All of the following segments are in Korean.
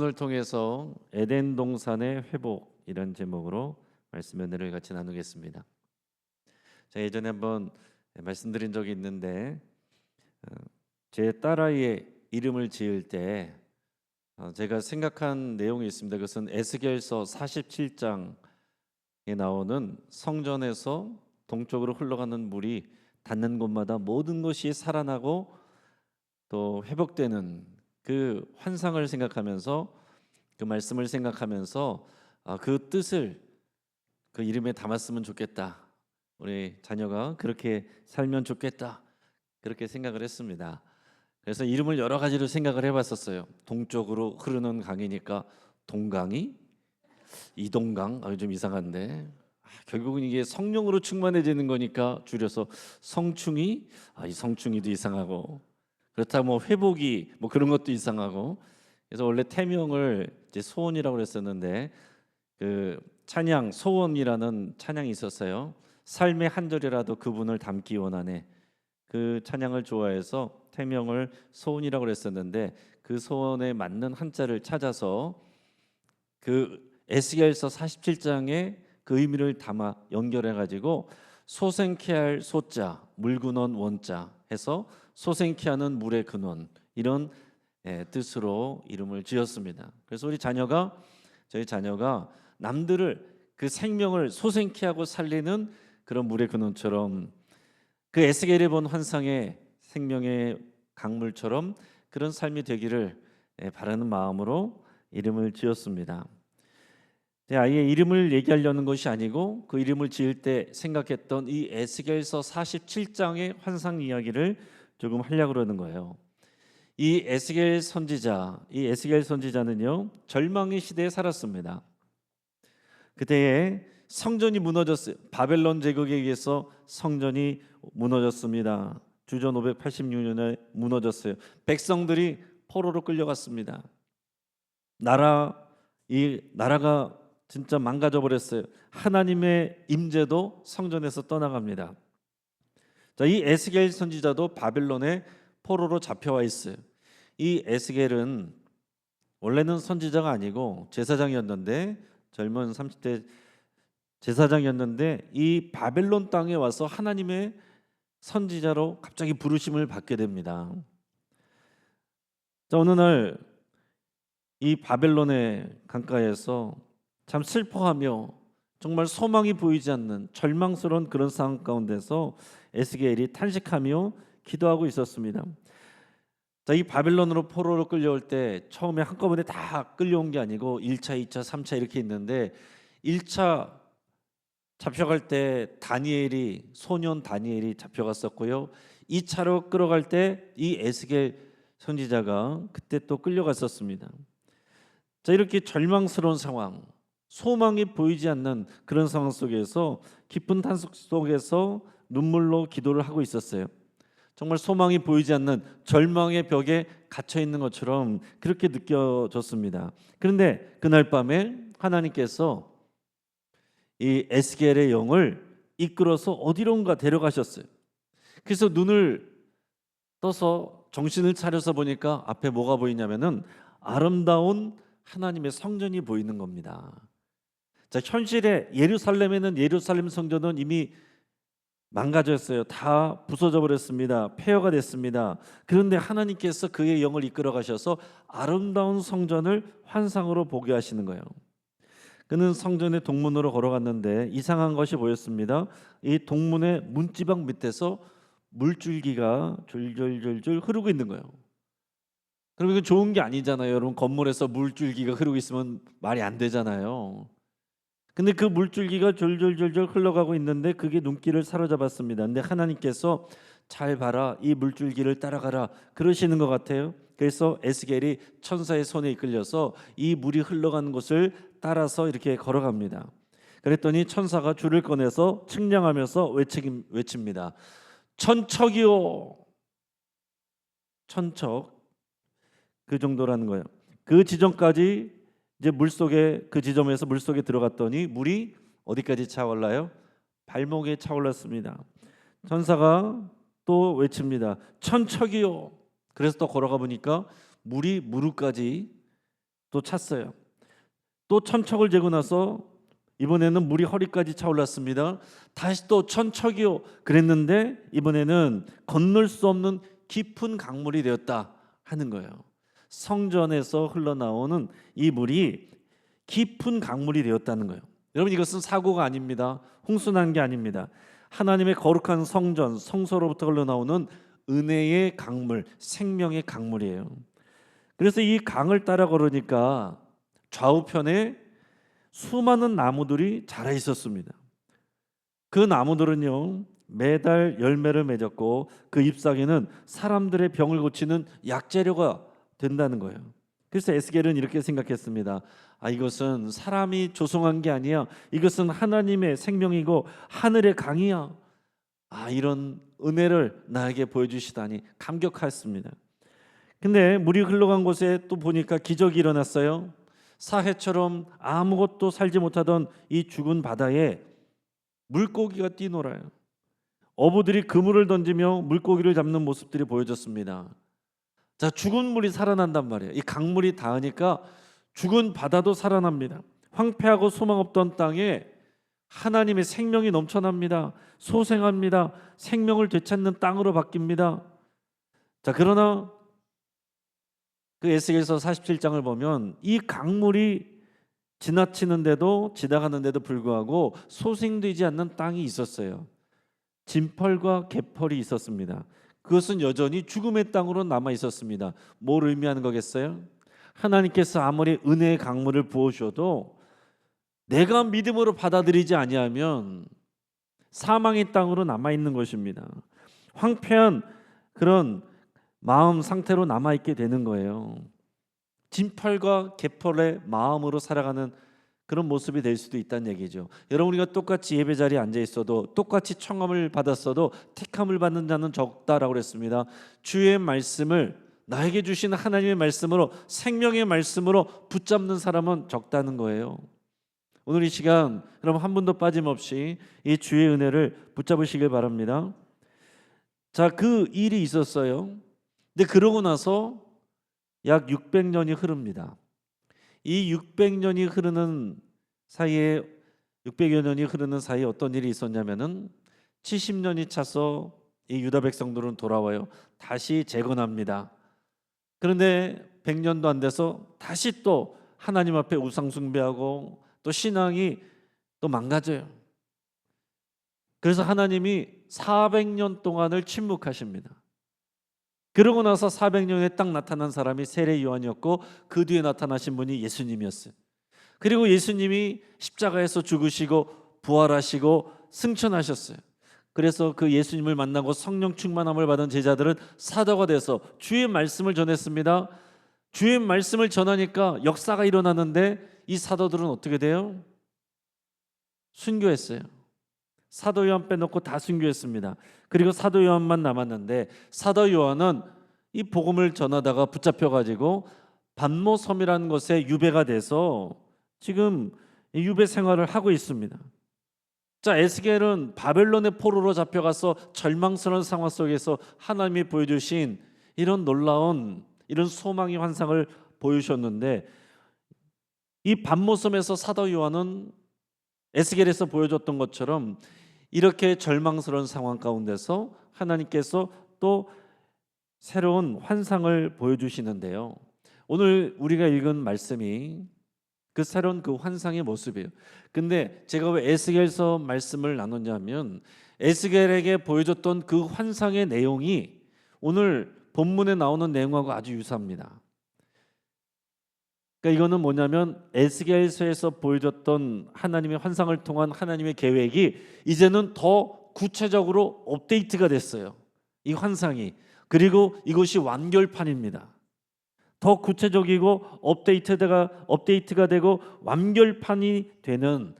오늘 통해서 에덴 동산의 회복 이런 제목으로 말씀 은혜를 같이 나누겠습니다. 제가 예전에 한번 말씀드린 적이 있는데 제 딸아이의 이름을 지을 때 제가 생각한 내용이 있습니다. 그것은 에스겔서 47장에 나오는 성전에서 동쪽으로 흘러가는 물이 닿는 곳마다 모든 것이 살아나고 또 회복되는 그 환상을 생각하면서 그 말씀을 생각하면서 그 뜻을 그 이름에 담았으면 좋겠다. 우리 자녀가 그렇게 살면 좋겠다. 그렇게 생각을 했습니다. 그래서 이름을 여러 가지로 생각을 해봤었어요. 동쪽으로 흐르는 강이니까 동강이, 이동강, 좀 이상한데 결국은 이게 성령으로 충만해지는 거니까 줄여서 성충이, 이 성충이도 이상하고 그렇다고 뭐 회복이 뭐 그런 것도 이상하고. 그래서 원래 태명을 이제 소원이라고 그랬었는데 그 찬양 소원이라는 찬양이 있었어요. 삶의 한 절이라도 그분을 담기 원하네. 그 찬양을 좋아해서 태명을 소원이라고 그랬었는데 그 소원에 맞는 한자를 찾아서 그 에스겔서 47장에 그 의미를 담아 연결해 가지고 소생케 할 소자 물근원 원자 해서 소생케 하는 물의 근원 이런 뜻으로 이름을 지었습니다. 그래서 저희 자녀가 남들을 그 생명을 소생케 하고 살리는 그런 물의 근원처럼 그 에스겔이 본 환상의 생명의 강물처럼 그런 삶이 되기를 바라는 마음으로 이름을 지었습니다. 제 아이의 이름을 얘기하려는 것이 아니고 그 이름을 지을 때 생각했던 이 에스겔서 47장의 환상 이야기를 조금 하려고 그러는 거예요. 이 에스겔 선지자는요 절망의 시대에 살았습니다. 그때에 성전이 무너졌어요. 바벨론 제국에 의해서 성전이 무너졌습니다. 주전 586년에 무너졌어요. 백성들이 포로로 끌려갔습니다. 나라가 진짜 망가져 버렸어요. 하나님의 임재도 성전에서 떠나갑니다. 자, 이 에스겔 선지자도 바벨론의 포로로 잡혀와 있어요. 이 에스겔은 원래는 선지자가 아니고 제사장이었는데 젊은 30대 제사장이었는데 이 바벨론 땅에 와서 하나님의 선지자로 갑자기 부르심을 받게 됩니다. 자, 어느 날 이 바벨론의 강가에서 참 슬퍼하며 정말 소망이 보이지 않는 절망스러운 그런 상황 가운데서 에스겔이 탄식하며 기도하고 있었습니다. 자, 이 바벨론으로 포로로 끌려올 때 처음에 한꺼번에 다 끌려온 게 아니고 1차, 2차, 3차 이렇게 있는데 1차 잡혀갈 때 소년 다니엘이 잡혀갔었고요. 2차로 끌어갈 때 이 에스겔 선지자가 그때 또 끌려갔었습니다. 자, 이렇게 절망스러운 상황, 소망이 보이지 않는 그런 상황 속에서 깊은 탄식 속에서 눈물로 기도를 하고 있었어요. 정말 소망이 보이지 않는 절망의 벽에 갇혀 있는 것처럼 그렇게 느껴졌습니다. 그런데 그날 밤에 하나님께서 이 에스겔의 영을 이끌어서 어디론가 데려가셨어요. 그래서 눈을 떠서 정신을 차려서 보니까 앞에 뭐가 보이냐면은 아름다운 하나님의 성전이 보이는 겁니다. 자, 현실에 예루살렘 성전은 이미 망가졌어요. 다 부서져 버렸습니다. 폐허가 됐습니다. 그런데 하나님께서 그의 영을 이끌어 가셔서 아름다운 성전을 환상으로 보게 하시는 거예요. 그는 성전의 동문으로 걸어갔는데 이상한 것이 보였습니다. 이 동문의 문지방 밑에서 물줄기가 졸졸졸졸 흐르고 있는 거예요. 그럼 이건 좋은 게 아니잖아요. 여러분, 건물에서 물줄기가 흐르고 있으면 말이 안 되잖아요. 근데 그 물줄기가 졸졸졸졸 흘러가고 있는데 그게 눈길을 사로잡았습니다. 근데 하나님께서 잘 봐라, 이 물줄기를 따라가라 그러시는 것 같아요. 그래서 에스겔이 천사의 손에 이끌려서 이 물이 흘러가는 곳을 따라서 이렇게 걸어갑니다. 그랬더니 천사가 줄을 꺼내서 측량하면서 외칩니다. 천척이요. 천척, 그 정도라는 거예요. 그 지점까지 이제 그 지점에서 물속에 들어갔더니 물이 어디까지 차올라요? 발목에 차올랐습니다. 천사가 또 외칩니다. 천척이요. 그래서 또 걸어가 보니까 물이 무릎까지 또 찼어요. 또 천척을 재고 나서 이번에는 물이 허리까지 차올랐습니다. 다시 또 천척이요 그랬는데 이번에는 건널 수 없는 깊은 강물이 되었다 하는 거예요. 성전에서 흘러나오는 이 물이 깊은 강물이 되었다는 거예요. 여러분, 이것은 사고가 아닙니다. 홍수난 게 아닙니다. 하나님의 거룩한 성전, 성소로부터 흘러나오는 은혜의 강물, 생명의 강물이에요. 그래서 이 강을 따라 걸으니까 좌우편에 수많은 나무들이 자라 있었습니다. 그 나무들은요, 매달 열매를 맺었고 그 잎사귀는 사람들의 병을 고치는 약재료가 된다는 거예요. 그래서 에스겔은 이렇게 생각했습니다. 이것은 사람이 조성한 게 아니야. 이것은 하나님의 생명이고 하늘의 강이야. 이런 은혜를 나에게 보여주시다니 감격했습니다. 근데 물이 흘러간 곳에 또 보니까 기적이 일어났어요. 사해처럼 아무것도 살지 못하던 이 죽은 바다에 물고기가 뛰놀아요. 어부들이 그물을 던지며 물고기를 잡는 모습들이 보여졌습니다. 자, 죽은 물이 살아난단 말이에요. 이 강물이 닿으니까 죽은 바다도 살아납니다. 황폐하고 소망 없던 땅에 하나님의 생명이 넘쳐납니다. 소생합니다. 생명을 되찾는 땅으로 바뀝니다. 자, 그러나 그 에스겔서 47장을 보면 이 강물이 지나가는데도 불구하고 소생되지 않는 땅이 있었어요. 진펄과 개펄이 있었습니다. 그것은 여전히 죽음의 땅으로 남아 있었습니다. 뭘 의미하는 거겠어요? 하나님께서 아무리 은혜의 강물을 부어주셔도 내가 믿음으로 받아들이지 아니하면 사망의 땅으로 남아 있는 것입니다. 황폐한 그런 마음 상태로 남아 있게 되는 거예요. 진펄과 개펄의 마음으로 살아가는 그런 모습이 될 수도 있다는 얘기죠. 여러분, 우리가 똑같이 예배 자리에 앉아 있어도 똑같이 청함을 받았어도 택함을 받는 자는 적다라고 그랬습니다. 주의 말씀을 나에게 주신 하나님의 말씀으로, 생명의 말씀으로 붙잡는 사람은 적다는 거예요. 오늘 이 시간 여러분 한 분도 빠짐없이 이 주의 은혜를 붙잡으시길 바랍니다. 자, 그 일이 있었어요. 근데 그러고 나서 약 600년이 흐릅니다. 이 600년이 흐르는 사이에 600여 년이 흐르는 사이에 어떤 일이 있었냐면은 70년이 차서 이 유다 백성들은 돌아와요. 다시 재건합니다. 그런데 100년도 안 돼서 다시 또 하나님 앞에 우상 숭배하고 또 신앙이 또 망가져요. 그래서 하나님이 400년 동안을 침묵하십니다. 그러고 나서 400년에 딱 나타난 사람이 세례 요한이었고 그 뒤에 나타나신 분이 예수님이었어요. 그리고 예수님이 십자가에서 죽으시고 부활하시고 승천하셨어요. 그래서 그 예수님을 만나고 성령 충만함을 받은 제자들은 사도가 돼서 주의 말씀을 전했습니다. 주의 말씀을 전하니까 역사가 일어나는데 이 사도들은 어떻게 돼요? 순교했어요. 사도 요한 빼놓고 다 순교했습니다. 그리고 사도 요한만 남았는데 사도 요한은 이 복음을 전하다가 붙잡혀가지고 반모섬이라는 곳에 유배가 돼서 지금 유배 생활을 하고 있습니다. 자, 에스겔은 바벨론의 포로로 잡혀가서 절망스러운 상황 속에서 하나님이 보여주신 이런 놀라운 이런 소망의 환상을 보여주셨는데 이 반모섬에서 사도 요한은 에스겔에서 보여줬던 것처럼 이렇게 절망스러운 상황 가운데서 하나님께서 또 새로운 환상을 보여주시는데요. 오늘 우리가 읽은 말씀이 그 새로운 그 환상의 모습이에요. 근데 제가 왜 에스겔서 말씀을 나눴냐면 에스겔에게 보여줬던 그 환상의 내용이 오늘 본문에 나오는 내용하고 아주 유사합니다. 그러니까 이거는 뭐냐면 에스겔서에서 보여줬던 하나님의 환상을 통한 하나님의 계획이 이제는 더 구체적으로 업데이트가 됐어요. 이 환상이. 그리고 이것이 완결판입니다. 더 구체적이고 업데이트가 되고 완결판이 되는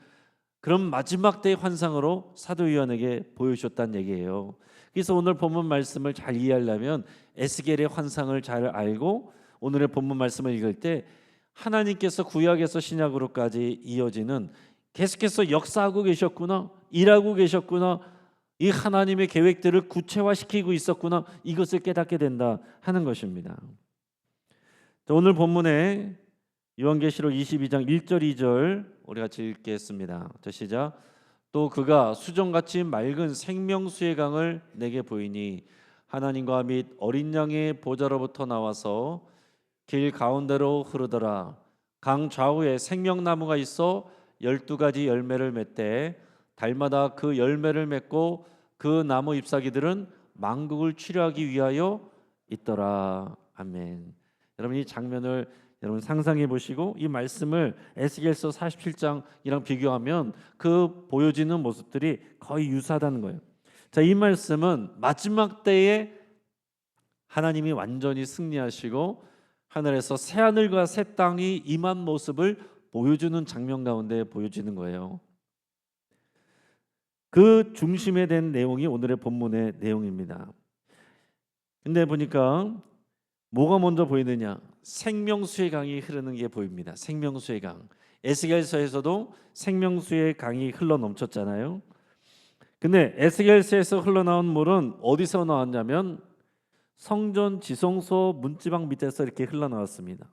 그런 마지막 때의 환상으로 사도 요한에게 보여주셨다는 얘기예요. 그래서 오늘 본문 말씀을 잘 이해하려면 에스겔의 환상을 잘 알고 오늘의 본문 말씀을 읽을 때 하나님께서 구약에서 신약으로까지 이어지는 계속해서 역사하고 계셨구나, 일하고 계셨구나, 이 하나님의 계획들을 구체화시키고 있었구나, 이것을 깨닫게 된다 하는 것입니다. 오늘 본문에 요한계시록 22장 1절 2절 우리 같이 읽겠습니다. 자, 시작. 또 그가 수정같이 맑은 생명수의 강을 내게 보이니 하나님과 및 어린 양의 보좌로부터 나와서 길 가운데로 흐르더라. 강 좌우에 생명나무가 있어 12가지 열매를 맺되 달마다 그 열매를 맺고 그 나무 잎사귀들은 만국을 치료하기 위하여 있더라. 아멘. 여러분 이 장면을 여러분 상상해 보시고 이 말씀을 에스겔서 47장이랑 비교하면 그 보여지는 모습들이 거의 유사하다는 거예요. 자, 이 말씀은 마지막 때에 하나님이 완전히 승리하시고 하늘에서 새 하늘과 새 땅이 임한 모습을 보여주는 장면 가운데 보여지는 거예요. 그 중심에 된 내용이 오늘의 본문의 내용입니다. 근데 보니까 뭐가 먼저 보이느냐? 생명수의 강이 흐르는 게 보입니다. 생명수의 강. 에스겔서에서도 생명수의 강이 흘러 넘쳤잖아요. 근데 에스겔서에서 흘러나온 물은 어디서 나왔냐면 성전 지성소 문지방 밑에서 이렇게 흘러나왔습니다.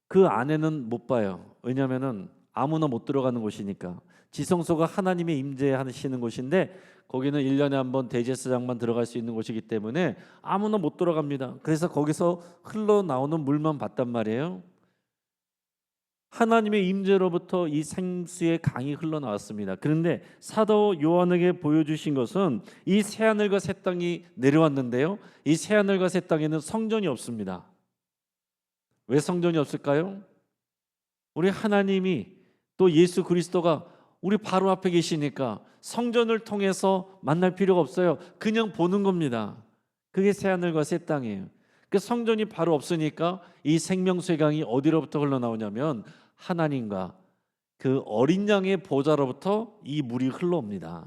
그 안에는 못 봐요. 왜냐하면 아무나 못 들어가는 곳이니까. 지성소가 하나님의 임재하시는 곳인데 거기는 1년에 한 번 대제사장만 들어갈 수 있는 곳이기 때문에 아무나 못 들어갑니다. 그래서 거기서 흘러나오는 물만 봤단 말이에요. 하나님의 임재로부터 이 생수의 강이 흘러나왔습니다. 그런데 사도 요한에게 보여주신 것은 이 새하늘과 새 땅이 내려왔는데요, 이 새하늘과 새 땅에는 성전이 없습니다. 왜 성전이 없을까요? 우리 하나님이 또 예수 그리스도가 우리 바로 앞에 계시니까 성전을 통해서 만날 필요가 없어요. 그냥 보는 겁니다. 그게 새하늘과 새 땅이에요. 그 성전이 바로 없으니까 이 생명수의 강이 어디로부터 흘러나오냐면 하나님과 그 어린 양의 보좌로부터 이 물이 흘러옵니다.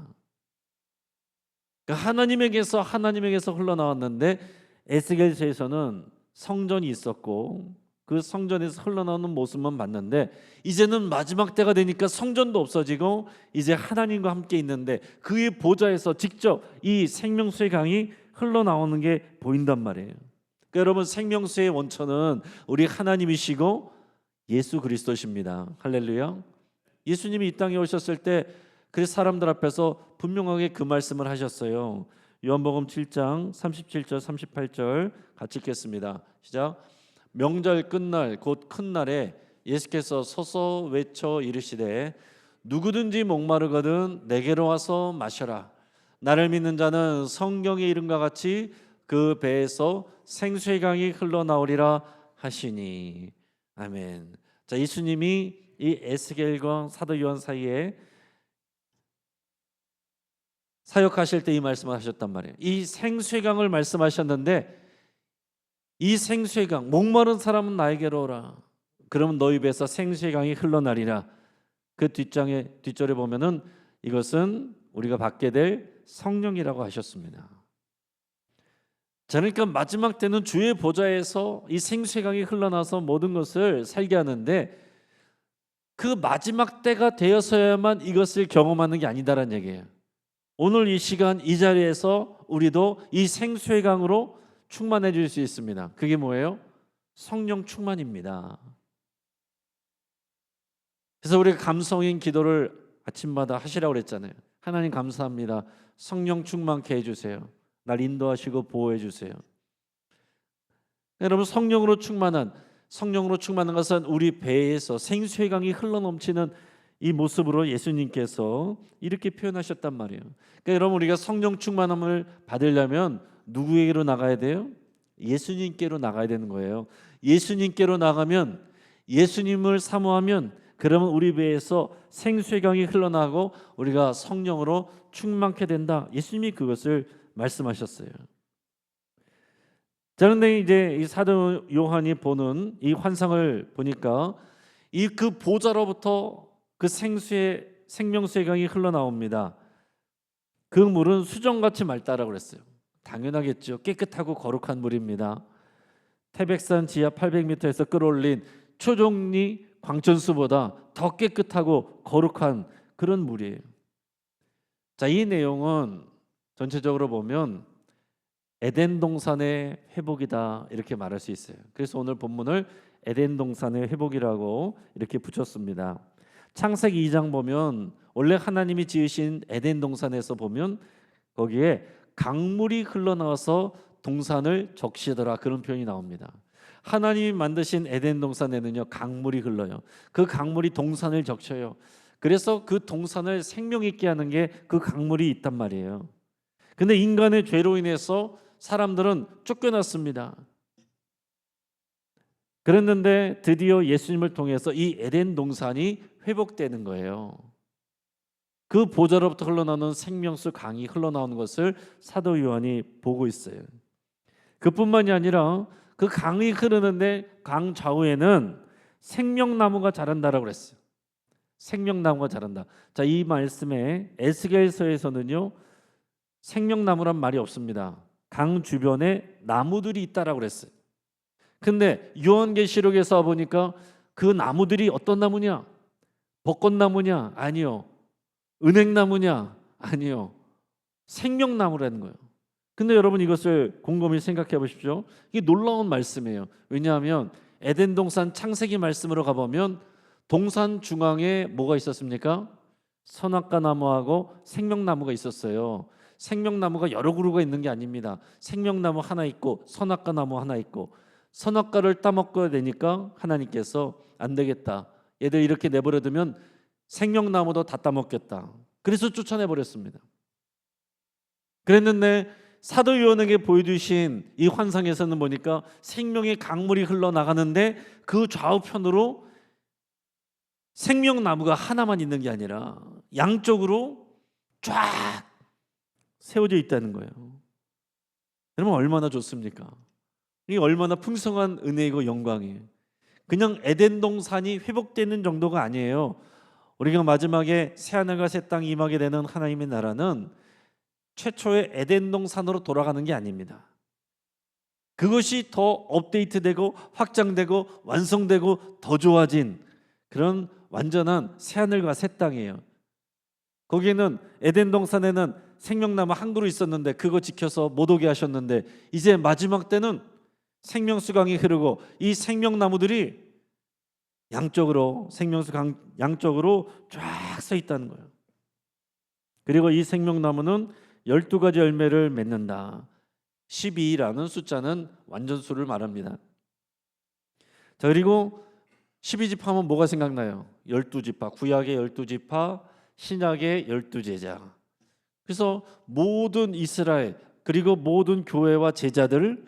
그러니까 하나님에게서 흘러나왔는데 에스겔서에서는 성전이 있었고 그 성전에서 흘러나오는 모습만 봤는데 이제는 마지막 때가 되니까 성전도 없어지고 이제 하나님과 함께 있는데 그의 보좌에서 직접 이 생명수의 강이 흘러나오는 게 보인단 말이에요. 그러니까 여러분 생명수의 원천은 우리 하나님이시고 예수 그리스도십니다. 할렐루야. 예수님이 이 땅에 오셨을 때 그 사람들 앞에서 분명하게 그 말씀을 하셨어요. 요한복음 7장 37절 38절 같이 읽겠습니다. 시작. 명절 끝날 곧 큰 날에 예수께서 서서 외쳐 이르시되 누구든지 목마르거든 내게로 와서 마셔라. 나를 믿는 자는 성경의 이름과 같이 그 배에서 생수의 강이 흘러나오리라 하시니. 아멘. 자, 예수님이 이 에스겔과 사도 요한 사이에 사역하실 때 이 말씀을 하셨단 말이에요. 이 생수의 강을 말씀하셨는데 이 생수의 강, 목마른 사람은 나에게로 오라. 그러면 너희 배에서 생수의 강이 흘러나리라. 그 뒷절에 보면은 이것은 우리가 받게 될 성령이라고 하셨습니다. 자, 그러니까 마지막 때는 주의 보좌에서 이 생수의 강이 흘러나서 모든 것을 살게 하는데 그 마지막 때가 되어서야만 이것을 경험하는 게 아니다라는 얘기예요. 오늘 이 시간 이 자리에서 우리도 이 생수의 강으로 충만해질 수 있습니다. 그게 뭐예요? 성령 충만입니다. 그래서 우리가 감성인 기도를 아침마다 하시라고 그랬잖아요. 하나님 감사합니다. 성령 충만케 해주세요. 날 인도하시고 보호해 주세요. 여러분 성령으로 충만한 것은 우리 배에서 생수의 강이 흘러넘치는 이 모습으로 예수님께서 이렇게 표현하셨단 말이에요. 그러니까 여러분 우리가 성령 충만함을 받으려면 누구에게로 나가야 돼요? 예수님께로 나가야 되는 거예요. 예수님께로 나가면 예수님을 사모하면 그러면 우리 배에서 생수의 강이 흘러나고 우리가 성령으로 충만케 된다. 예수님이 그것을 말씀하셨어요. 그런데 이제 이 사도 요한이 보는 이 환상을 보니까 이 그 보좌로부터 그 생명수의 강이 흘러나옵니다. 그 물은 수정같이 맑다라고 그랬어요. 당연하겠죠. 깨끗하고 거룩한 물입니다. 태백산 지하 800m에서 끌어올린 초종리 광천수보다 더 깨끗하고 거룩한 그런 물이에요. 자, 이 내용은 전체적으로 보면 에덴 동산의 회복이다 이렇게 말할 수 있어요. 그래서 오늘 본문을 에덴 동산의 회복이라고 이렇게 붙였습니다. 창세기 2장 보면 원래 하나님이 지으신 에덴 동산에서 보면 거기에 강물이 흘러나와서 동산을 적시더라, 그런 표현이 나옵니다. 하나님이 만드신 에덴 동산에는요 강물이 흘러요. 그 강물이 동산을 적셔요. 그래서 그 동산을 생명 있게 하는 게 그 강물이 있단 말이에요. 근데 인간의 죄로 인해서 사람들은 쫓겨났습니다. 그랬는데 드디어 예수님을 통해서 이 에덴 동산이 회복되는 거예요. 그 보좌로부터 흘러나오는 생명수 강이 흘러나오는 것을 사도 요한이 보고 있어요. 그뿐만이 아니라 그 강이 흐르는데 강 좌우에는 생명나무가 자란다라고 그랬어요. 생명나무가 자란다. 자, 이 말씀에 에스겔서에서는요 생명나무란 말이 없습니다. 강 주변에 나무들이 있다라고 그랬어요. 근데 요한계시록에서 보니까 그 나무들이 어떤 나무냐? 벚꽃나무냐? 아니요. 은행나무냐? 아니요. 생명나무라는 거예요. 근데 여러분 이것을 곰곰이 생각해 보십시오. 이게 놀라운 말씀이에요. 왜냐하면 에덴 동산 창세기 말씀으로 가보면 동산 중앙에 뭐가 있었습니까? 선악과 나무하고 생명나무가 있었어요. 생명나무가 여러 그루가 있는 게 아닙니다. 생명나무 하나 있고 선악과 나무 하나 있고, 선악과를 따먹어야 되니까 하나님께서 안 되겠다, 얘들 이렇게 내버려두면 생명나무도 다 따먹겠다, 그래서 쫓아내버렸습니다. 그랬는데 사도 요한에게 보여주신 이 환상에서는 보니까 생명의 강물이 흘러나가는데 그 좌우편으로 생명나무가 하나만 있는 게 아니라 양쪽으로 쫙 세워져 있다는 거예요. 여러분 얼마나 좋습니까? 이게 얼마나 풍성한 은혜이고 영광이에요. 그냥 에덴 동산이 회복되는 정도가 아니에요. 우리가 마지막에 새하늘과 새 땅이 임하게 되는 하나님의 나라는 최초의 에덴 동산으로 돌아가는 게 아닙니다. 그것이 더 업데이트되고 확장되고 완성되고 더 좋아진 그런 완전한 새하늘과 새 땅이에요. 거기에는 에덴 동산에는 생명나무 한 그루 있었는데 그거 지켜서 못 오게 하셨는데 이제 마지막 때는 생명수강이 흐르고 이 생명나무들이 양쪽으로 생명수강 양쪽으로 쫙 서 있다는 거예요. 그리고 이 생명나무는 12가지 열매를 맺는다. 12라는 숫자는 완전수를 말합니다. 자, 그리고 12지파면 뭐가 생각나요? 12지파, 구약의 12지파, 신약의 12제자. 그래서 모든 이스라엘 그리고 모든 교회와 제자들,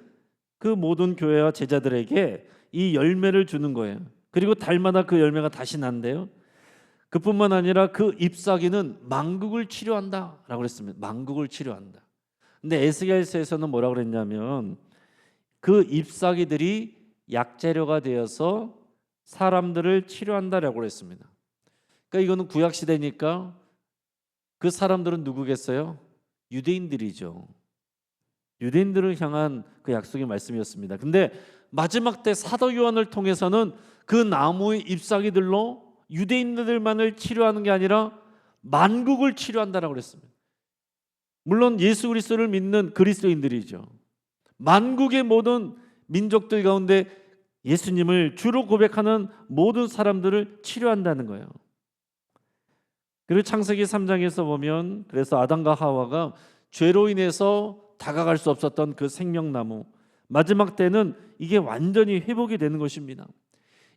그 모든 교회와 제자들에게 이 열매를 주는 거예요. 그리고 달마다 그 열매가 다시 난대요. 그뿐만 아니라 그 잎사귀는 만국을 치료한다라고 그랬습니다. 만국을 치료한다. 근데 에스겔서에서는 뭐라고 그랬냐면 그 잎사귀들이 약재료가 되어서 사람들을 치료한다라고 그랬습니다. 그러니까 이거는 구약 시대니까 그 사람들은 누구겠어요? 유대인들이죠. 유대인들을 향한 그 약속의 말씀이었습니다. 근데 마지막 때 사도 요한을 통해서는 그 나무의 잎사귀들로 유대인들만을 치료하는 게 아니라 만국을 치료한다라고 그랬습니다. 물론 예수 그리스도를 믿는 그리스도인들이죠. 만국의 모든 민족들 가운데 예수님을 주로 고백하는 모든 사람들을 치료한다는 거예요. 그리고 창세기 3장에서 보면 그래서 아담과 하와가 죄로 인해서 다가갈 수 없었던 그 생명나무, 마지막 때는 이게 완전히 회복이 되는 것입니다.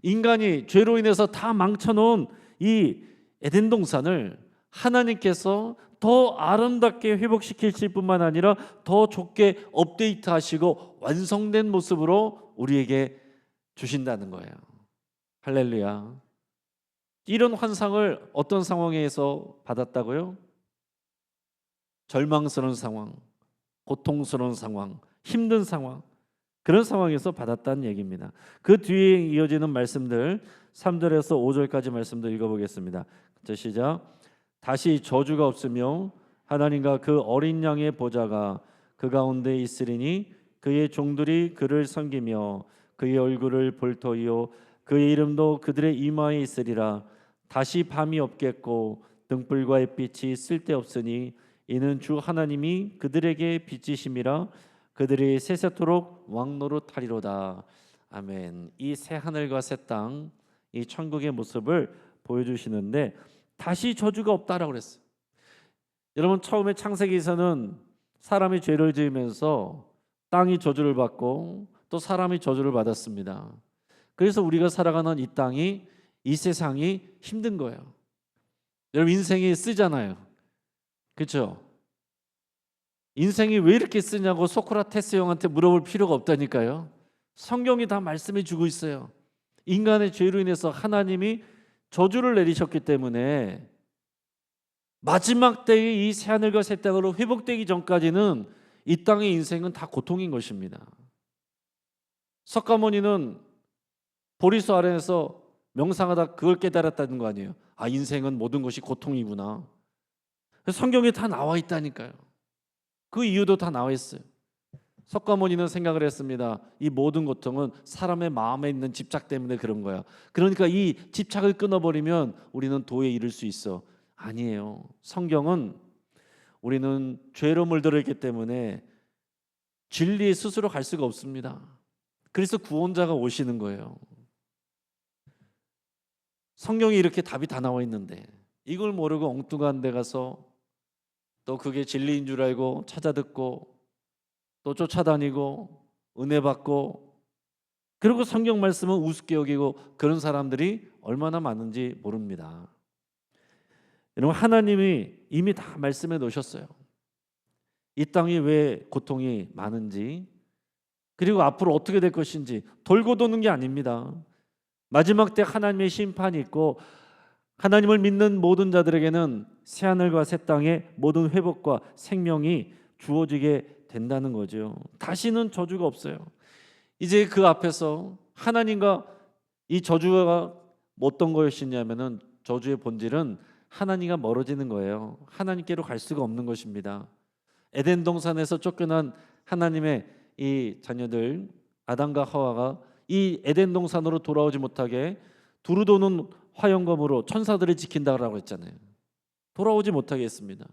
인간이 죄로 인해서 다 망쳐놓은 이 에덴 동산을 하나님께서 더 아름답게 회복시키실 뿐만 아니라 더 좋게 업데이트하시고 완성된 모습으로 우리에게 주신다는 거예요. 할렐루야. 이런 환상을 어떤 상황에서 받았다고요? 절망스러운 상황, 고통스러운 상황, 힘든 상황, 그런 상황에서 받았다는 얘기입니다. 그 뒤에 이어지는 말씀들 3절에서 5절까지 말씀들 읽어보겠습니다. 시작. 다시 저주가 없으며 하나님과 그 어린 양의 보좌가 그 가운데 있으리니 그의 종들이 그를 섬기며 그의 얼굴을 볼 터이요 그의 이름도 그들의 이마에 있으리라. 다시 밤이 없겠고 등불과 햇빛이 쓸데없으니 이는 주 하나님이 그들에게 빛이심이라. 그들이 세세토록 왕노릇하리로다. 아멘. 이 새 하늘과 새 땅, 이 천국의 모습을 보여주시는데 다시 저주가 없다라고 그랬어요. 여러분, 처음에 창세기에서는 사람이 죄를 지으면서 땅이 저주를 받고 또 사람이 저주를 받았습니다. 그래서 우리가 살아가는 이 땅이, 이 세상이 힘든 거예요. 여러분, 인생이 쓰잖아요. 그렇죠? 인생이 왜 이렇게 쓰냐고 소크라테스 형한테 물어볼 필요가 없다니까요. 성경이 다 말씀해 주고 있어요. 인간의 죄로 인해서 하나님이 저주를 내리셨기 때문에 마지막 때의 이 새하늘과 새 땅으로 회복되기 전까지는 이 땅의 인생은 다 고통인 것입니다. 석가모니는 보리수 아래에서 명상하다 그걸 깨달았다는 거 아니에요. 아, 인생은 모든 것이 고통이구나. 성경에 다 나와 있다니까요. 그 이유도 다 나와 있어요. 석가모니는 생각을 했습니다. 이 모든 고통은 사람의 마음에 있는 집착 때문에 그런 거야. 그러니까 이 집착을 끊어버리면 우리는 도에 이를 수 있어. 아니에요. 성경은 우리는 죄로 물들어 있기 때문에 진리에 스스로 갈 수가 없습니다. 그래서 구원자가 오시는 거예요. 성경에 이렇게 답이 다 나와 있는데 이걸 모르고 엉뚱한 데 가서 또 그게 진리인 줄 알고 찾아듣고 또 쫓아다니고 은혜 받고, 그리고 성경 말씀은 우습게 여기고, 그런 사람들이 얼마나 많은지 모릅니다. 여러분, 하나님이 이미 다 말씀해 놓으셨어요. 이 땅이 왜 고통이 많은지, 그리고 앞으로 어떻게 될 것인지. 돌고 도는 게 아닙니다. 마지막 때 하나님의 심판이 있고 하나님을 믿는 모든 자들에게는 새하늘과 새 땅의 모든 회복과 생명이 주어지게 된다는 거죠. 다시는 저주가 없어요. 이제 그 앞에서 하나님과 이 저주가 어떤 것이냐면은, 저주의 본질은 하나님과 멀어지는 거예요. 하나님께로 갈 수가 없는 것입니다. 에덴 동산에서 쫓겨난 하나님의 이 자녀들 아담과 하와가 이 에덴 동산으로 돌아오지 못하게 두루 도는 화영검으로 천사들을 지킨다라고 했잖아요. 돌아오지 못하게 했습니다.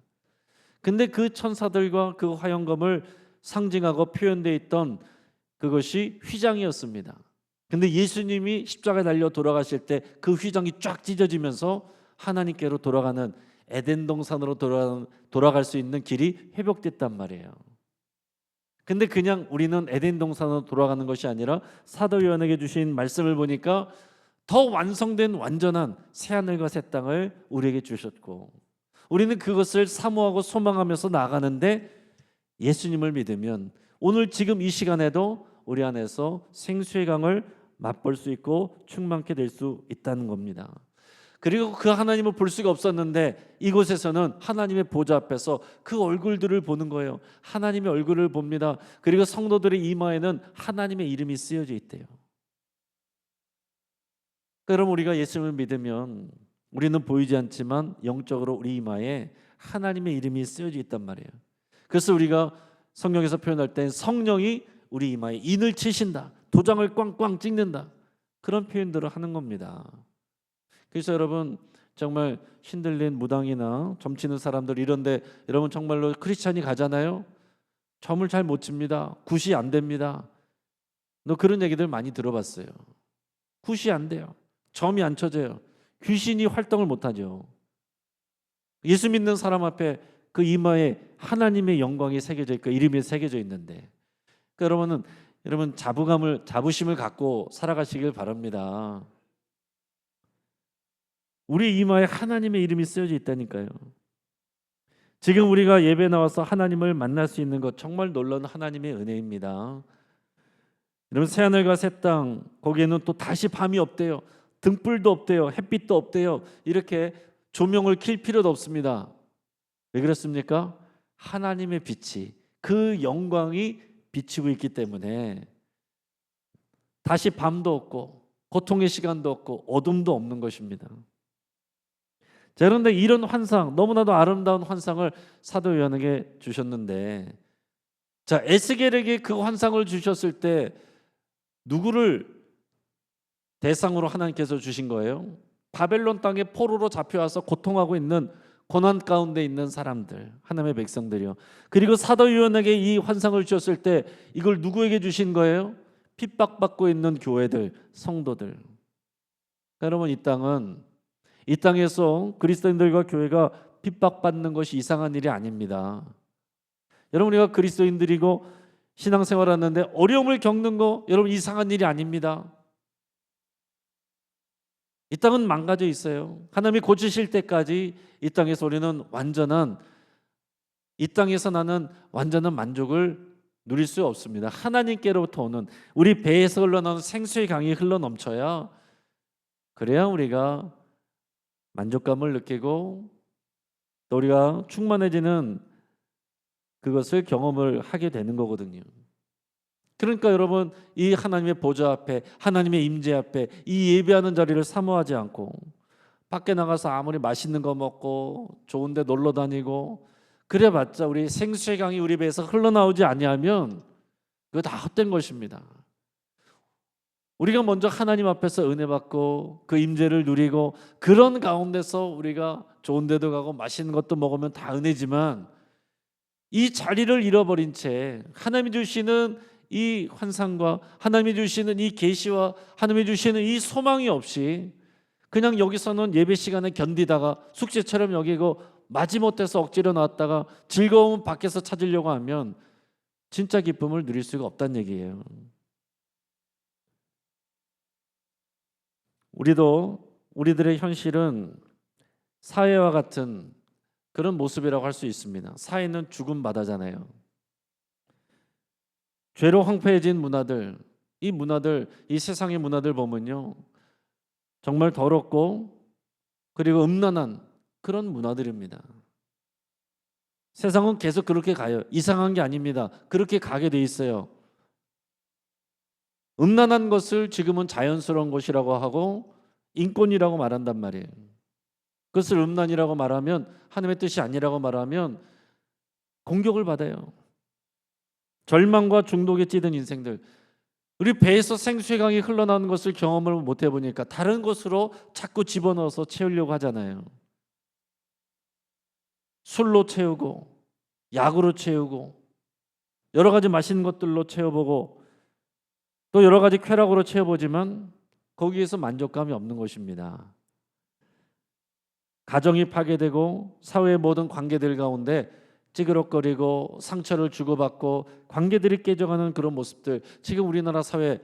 근데 그 천사들과 그 화영검을 상징하고 표현되어 있던 그것이 휘장이었습니다. 근데 예수님이 십자가에 달려 돌아가실 때 그 휘장이 쫙 찢어지면서 하나님께로 돌아가는, 에덴 동산으로 돌아갈 수 있는 길이 회복됐단 말이에요. 근데 그냥 우리는 에덴 동산으로 돌아가는 것이 아니라 사도 요한에게 주신 말씀을 보니까 더 완성된 완전한 새하늘과 새 땅을 우리에게 주셨고, 우리는 그것을 사모하고 소망하면서 나아가는데, 예수님을 믿으면 오늘 지금 이 시간에도 우리 안에서 생수의 강을 맛볼 수 있고 충만케 될 수 있다는 겁니다. 그리고 그 하나님을 볼 수가 없었는데 이곳에서는 하나님의 보좌 앞에서 그 얼굴들을 보는 거예요. 하나님의 얼굴을 봅니다. 그리고 성도들의 이마에는 하나님의 이름이 쓰여져 있대요. 그럼 우리가 예수님을 믿으면 우리는 보이지 않지만 영적으로 우리 이마에 하나님의 이름이 쓰여져 있단 말이에요. 그래서 우리가 성경에서 표현할 때 성령이 우리 이마에 인을 치신다, 도장을 꽝꽝 찍는다, 그런 표현들을 하는 겁니다. 그래서 여러분, 정말 신들린 무당이나 점치는 사람들 이런데 여러분 정말로 크리스찬이 가잖아요. 점을 잘 못 칩니다. 굿이 안 됩니다. 너 그런 얘기들 많이 들어봤어요. 굿이 안 돼요. 점이 안 쳐져요. 귀신이 활동을 못하죠. 예수 믿는 사람 앞에 그 이마에 하나님의 영광이 새겨져 있고 이름이 새겨져 있는데, 그러니까 여러분 자부심을 갖고 살아가시길 바랍니다. 우리 이마에 하나님의 이름이 쓰여져 있다니까요. 지금 우리가 예배 나와서 하나님을 만날 수 있는 것, 정말 놀라운 하나님의 은혜입니다. 여러분, 새하늘과 새 땅, 거기에는 또 다시 밤이 없대요. 등불도 없대요. 햇빛도 없대요. 이렇게 조명을 킬 필요도 없습니다. 왜 그렇습니까? 하나님의 빛이, 그 영광이 비치고 있기 때문에 다시 밤도 없고 고통의 시간도 없고 어둠도 없는 것입니다. 자, 그런데 이런 환상, 너무나도 아름다운 환상을 사도 요한에게 주셨는데, 자, 에스겔에게 그 환상을 주셨을 때 누구를 대상으로 하나님께서 주신 거예요? 바벨론 땅에 포로로 잡혀와서 고통하고 있는, 고난 가운데 있는 사람들, 하나님의 백성들이요. 그리고 사도 요한에게 이 환상을 주셨을 때 이걸 누구에게 주신 거예요? 핍박받고 있는 교회들, 성도들. 여러분, 이 땅에서 그리스도인들과 교회가 핍박받는 것이 이상한 일이 아닙니다. 여러분, 우리가 그리스도인들이고 신앙생활 하는데 어려움을 겪는 거 여러분 이상한 일이 아닙니다. 이 땅은 망가져 있어요. 하나님이 고치실 때까지 이 땅에서 우리는 이 땅에서 나는 완전한 만족을 누릴 수 없습니다. 하나님께로부터 오는, 우리 배에서 흘러나오는 생수의 강이 흘러넘쳐야, 그래야 우리가 만족감을 느끼고 또 우리가 충만해지는 그것을 경험을 하게 되는 거거든요. 그러니까 여러분, 이 하나님의 보좌 앞에, 하나님의 임재 앞에 이 예배하는 자리를 사모하지 않고 밖에 나가서 아무리 맛있는 거 먹고 좋은 데 놀러 다니고 그래봤자 우리 생수의 강이 우리 배에서 흘러나오지 아니하면 그거 다 헛된 것입니다. 우리가 먼저 하나님 앞에서 은혜 받고 그 임재를 누리고 그런 가운데서 우리가 좋은 데도 가고 맛있는 것도 먹으면 다 은혜지만, 이 자리를 잃어버린 채 하나님이 주시는 이 환상과 하나님이 주시는 이 계시와 하나님이 주시는 이 소망이 없이 그냥 여기서는 예배 시간에 견디다가 숙제처럼 여기고 마지못해서 억지로 나왔다가 즐거움은 밖에서 찾으려고 하면 진짜 기쁨을 누릴 수가 없다는 얘기예요. 우리들의 현실은 사회와 같은 그런 모습이라고 할 수 있습니다. 사회는 죽음 바다잖아요. 죄로 황폐해진 문화들, 이 세상의 문화들 보면요, 정말 더럽고 그리고 음란한 그런 문화들입니다. 세상은 계속 그렇게 가요. 이상한 게 아닙니다. 그렇게 가게 돼 있어요. 음란한 것을 지금은 자연스러운 것이라고 하고 인권이라고 말한단 말이에요. 그것을 음란이라고 말하면, 하나님의 뜻이 아니라고 말하면 공격을 받아요. 절망과 중독에 찌든 인생들, 우리 배에서 생수의 강이 흘러나오는 것을 경험을 못 해보니까 다른 것으로 자꾸 집어넣어서 채우려고 하잖아요. 술로 채우고 약으로 채우고 여러 가지 맛있는 것들로 채워보고 또 여러 가지 쾌락으로 채워보지만 거기에서 만족감이 없는 것입니다. 가정이 파괴되고 사회의 모든 관계들 가운데 찌그러거리고 상처를 주고받고 관계들이 깨져가는 그런 모습들, 지금 우리나라 사회,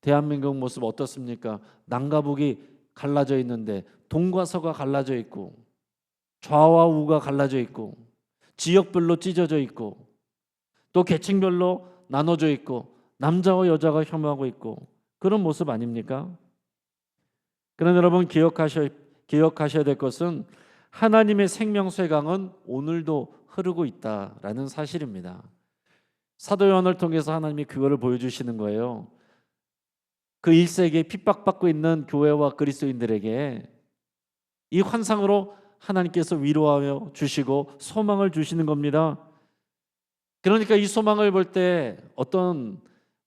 대한민국 모습 어떻습니까? 남과 북이 갈라져 있는데 동과 서가 갈라져 있고 좌와 우가 갈라져 있고 지역별로 찢어져 있고 또 계층별로 나눠져 있고 남자와 여자가 혐오하고 있고 그런 모습 아닙니까? 그러나 여러분 기억하셔야 될 것은 하나님의 생명수의 강은 오늘도 흐르고 있다라는 사실입니다. 사도 요한을 통해서 하나님이 그거를 보여주시는 거예요. 그 1세기에 핍박받고 있는 교회와 그리스도인들에게 이 환상으로 하나님께서 위로하여 주시고 소망을 주시는 겁니다. 그러니까 이 소망을 볼 때 어떤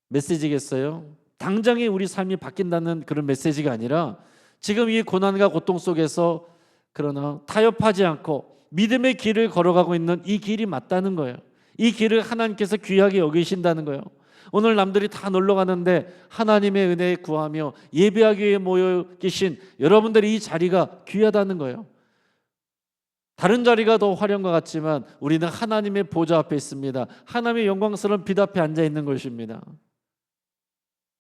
메시지겠어요? 당장에 우리 삶이 바뀐다는 그런 메시지가 아니라 지금 이 고난과 고통 속에서 그러나 타협하지 않고 믿음의 길을 걸어가고 있는 이 길이 맞다는 거예요. 이 길을 하나님께서 귀하게 여기신다는 거예요. 오늘 남들이 다 놀러 가는데 하나님의 은혜에 구하며 예배하기 위해 모여 계신 여러분들이 이 자리가 귀하다는 거예요. 다른 자리가 더 화려한 것 같지만 우리는 하나님의 보좌 앞에 있습니다. 하나님의 영광스러운 빛 앞에 앉아 있는 것입니다.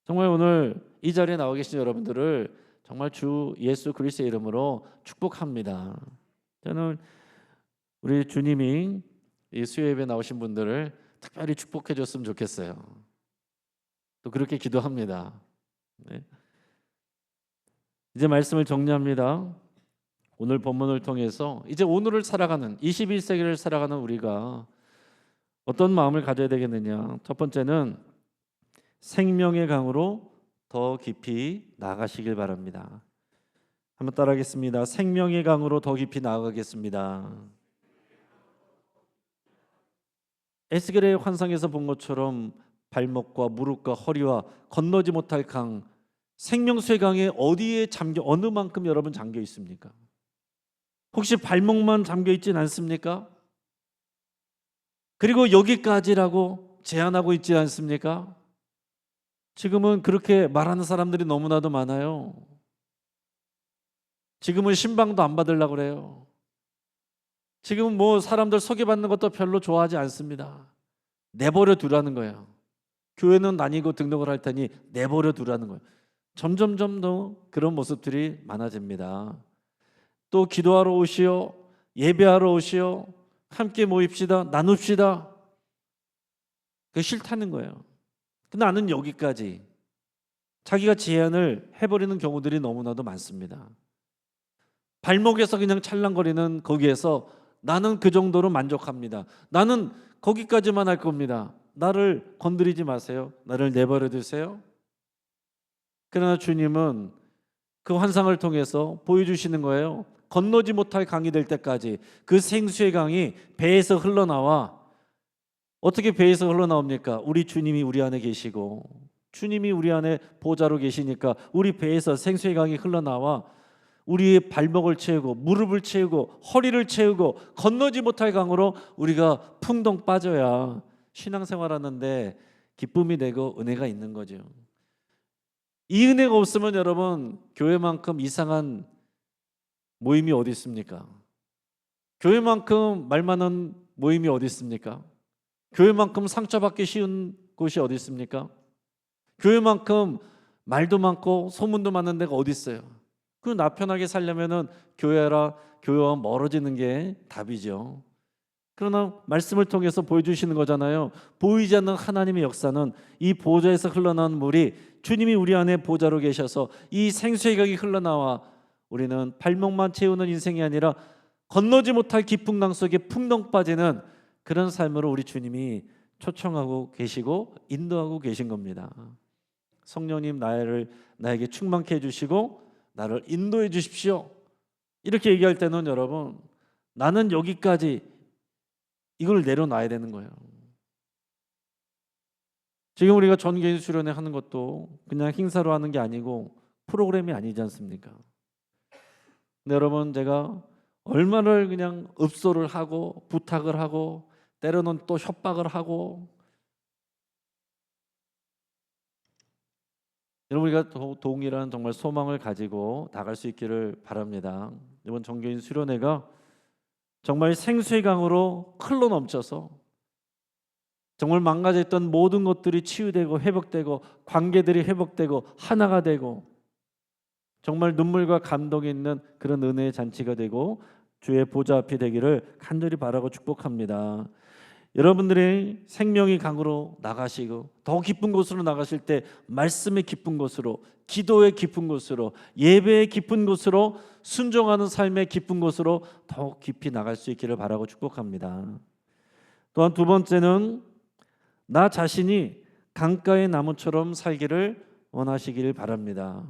정말 오늘 이 자리에 나와 계신 여러분들을 정말 주 예수 그리스도의 이름으로 축복합니다. 저는 우리 주님이 이 수요예배 나오신 분들을 특별히 축복해 줬으면 좋겠어요. 또 그렇게 기도합니다. 네. 이제 말씀을 정리합니다. 오늘 본문을 통해서 이제 오늘을 살아가는 21세기를 살아가는 우리가 어떤 마음을 가져야 되겠느냐. 첫 번째는 생명의 강으로 더 깊이 나아가시길 바랍니다. 한번 따라하겠습니다. 생명의 강으로 더 깊이 나아가겠습니다. 에스겔의 환상에서 본 것처럼 발목과 무릎과 허리와 건너지 못할 강, 생명수의 강에 어디에 어느 만큼 여러분 잠겨 있습니까? 혹시 발목만 잠겨 있진 않습니까? 그리고 여기까지라고 제한하고 있지 않습니까? 지금은 그렇게 말하는 사람들이 너무나도 많아요. 지금은 신방도 안 받으려고 그래요. 지금은 뭐 사람들 소개받는 것도 별로 좋아하지 않습니다. 내버려 두라는 거예요. 교회는 다니고 등록을 할 테니 내버려 두라는 거예요. 점점점 더 그런 모습들이 많아집니다. 또 기도하러 오시오, 예배하러 오시오, 함께 모입시다, 나눕시다. 그게 싫다는 거예요. 근데 나는 여기까지. 자기가 제안을 해버리는 경우들이 너무나도 많습니다. 발목에서 그냥 찰랑거리는 거기에서 나는 그 정도로 만족합니다. 나는 거기까지만 할 겁니다. 나를 건드리지 마세요. 나를 내버려 두세요. 그러나 주님은 그 환상을 통해서 보여주시는 거예요. 건너지 못할 강이 될 때까지 그 생수의 강이 배에서 흘러나와. 어떻게 배에서 흘러나옵니까? 우리 주님이 우리 안에 계시고 주님이 우리 안에 보좌로 계시니까 우리 배에서 생수의 강이 흘러나와 우리의 발목을 채우고 무릎을 채우고 허리를 채우고 건너지 못할 강으로 우리가 풍덩 빠져야 신앙생활하는데 기쁨이 되고 은혜가 있는 거죠. 이 은혜가 없으면 여러분 교회만큼 이상한 모임이 어디 있습니까? 교회만큼 말 많은 모임이 어디 있습니까? 교회만큼 상처받기 쉬운 곳이 어디 있습니까? 교회만큼 말도 많고 소문도 많은 데가 어디 있어요? 그 나 편하게 살려면은 교회와 멀어지는 게 답이죠. 그러나 말씀을 통해서 보여주시는 거잖아요. 보이지 않는 하나님의 역사는 이 보좌에서 흘러나온 물이 주님이 우리 안에 보좌로 계셔서 이 생수의 강이 흘러나와 우리는 발목만 채우는 인생이 아니라 건너지 못할 깊은 강 속에 풍덩 빠지는 그런 삶으로 우리 주님이 초청하고 계시고 인도하고 계신 겁니다. 성령님 나에게 충만케 해주시고 나를 인도해 주십시오. 이렇게 얘기할 때는 여러분 나는 여기까지 이걸 내려놔야 되는 거예요. 지금 우리가 전개인 수련회 하는 것도 그냥 행사로 하는 게 아니고 프로그램이 아니지 않습니까? 근데 여러분 제가 얼마나 그냥 읍소를 하고 부탁을 하고 때로는 또 협박을 하고 여러분 우리가 동일한 정말 소망을 가지고 나갈 수 있기를 바랍니다. 이번 정교인 수련회가 정말 생수의 강으로 흘러 넘쳐서 정말 망가져 있던 모든 것들이 치유되고 회복되고 관계들이 회복되고 하나가 되고 정말 눈물과 감동이 있는 그런 은혜의 잔치가 되고 주의 보좌 앞이 되기를 간절히 바라고 축복합니다. 여러분들의 생명의 강으로 나가시고 더 깊은 곳으로 나가실 때 말씀의 깊은 곳으로, 기도의 깊은 곳으로, 예배의 깊은 곳으로, 순종하는 삶의 깊은 곳으로 더 깊이 나갈 수 있기를 바라고 축복합니다. 또한 두 번째는 나 자신이 강가의 나무처럼 살기를 원하시기를 바랍니다.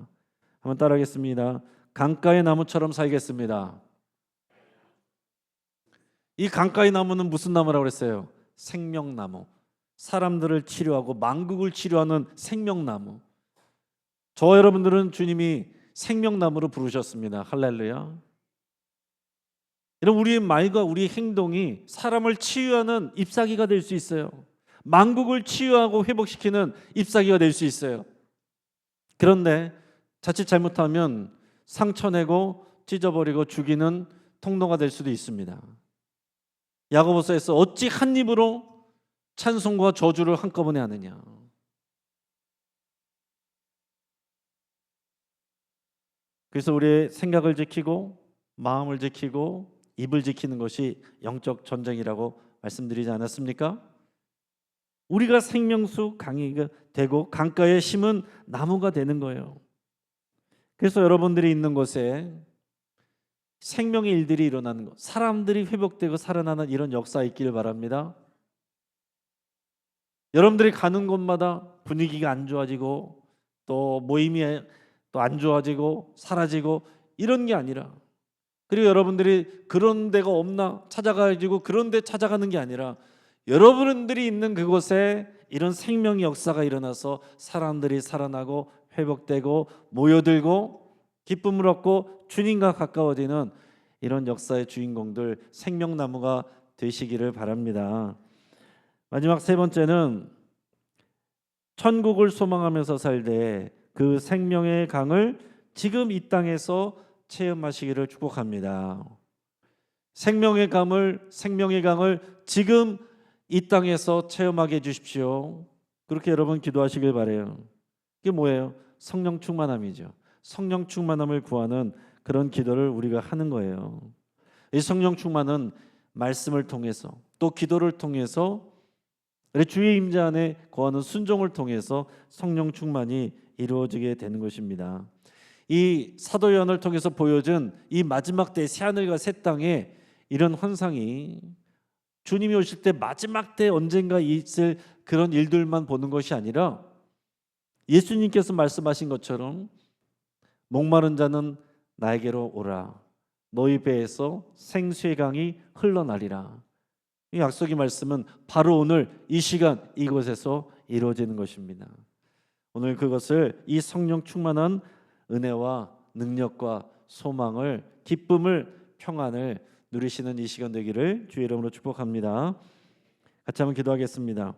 한번 따라하겠습니다. 강가의 나무처럼 살겠습니다. 이 강가의 나무는 무슨 나무라고 그랬어요? 생명나무. 사람들을 치료하고 만국을 치료하는 생명나무. 저와 여러분들은 주님이 생명나무로 부르셨습니다. 할렐루야. 여러분 우리의 말과 우리의 행동이 사람을 치유하는 잎사귀가 될 수 있어요. 만국을 치유하고 회복시키는 잎사귀가 될 수 있어요. 그런데 자칫 잘못하면 상처내고 찢어버리고 죽이는 통로가 될 수도 있습니다. 야고보서에서 어찌 한 입으로 찬송과 저주를 한꺼번에 하느냐. 그래서 우리의 생각을 지키고 마음을 지키고 입을 지키는 것이 영적 전쟁이라고 말씀드리지 않았습니까? 우리가 생명수 강이가 되고 강가에 심은 나무가 되는 거예요. 그래서 여러분들이 있는 곳에 생명의 일들이 일어나는 것, 사람들이 회복되고 살아나는 이런 역사 있기를 바랍니다. 여러분들이 가는 곳마다 분위기가 안 좋아지고 또 모임이 또 안 좋아지고 사라지고 이런 게 아니라, 그리고 여러분들이 그런 데가 없나 찾아가지고 그런 데 찾아가는 게 아니라 여러분들이 있는 그곳에 이런 생명의 역사가 일어나서 사람들이 살아나고 회복되고 모여들고 기쁨을 얻고 주님과 가까워지는 이런 역사의 주인공들, 생명나무가 되시기를 바랍니다. 마지막 세 번째는 천국을 소망하면서 살되 그 생명의 강을 지금 이 땅에서 체험하시기를 축복합니다. 생명의 강을 지금 이 땅에서 체험하게 해 주십시오. 그렇게 여러분 기도하시길 바래요. 이게 뭐예요? 성령 충만함이죠. 성령 충만함을 구하는 그런 기도를 우리가 하는 거예요. 이 성령 충만은 말씀을 통해서 또 기도를 통해서 우리 주의 임재 안에 거하는 순종을 통해서 성령 충만이 이루어지게 되는 것입니다. 이 사도 요한을 통해서 보여준 이 마지막 때 새하늘과 새 땅에 이런 환상이 주님이 오실 때 마지막 때 언젠가 있을 그런 일들만 보는 것이 아니라 예수님께서 말씀하신 것처럼 목마른 자는 나에게로 오라. 너희 배에서 생수의 강이 흘러나리라. 이 약속의 말씀은 바로 오늘 이 시간 이곳에서 이루어지는 것입니다. 오늘 그것을 이 성령 충만한 은혜와 능력과 소망을 기쁨을 평안을 누리시는 이 시간 되기를 주의 이름으로 축복합니다. 같이 한번 기도하겠습니다.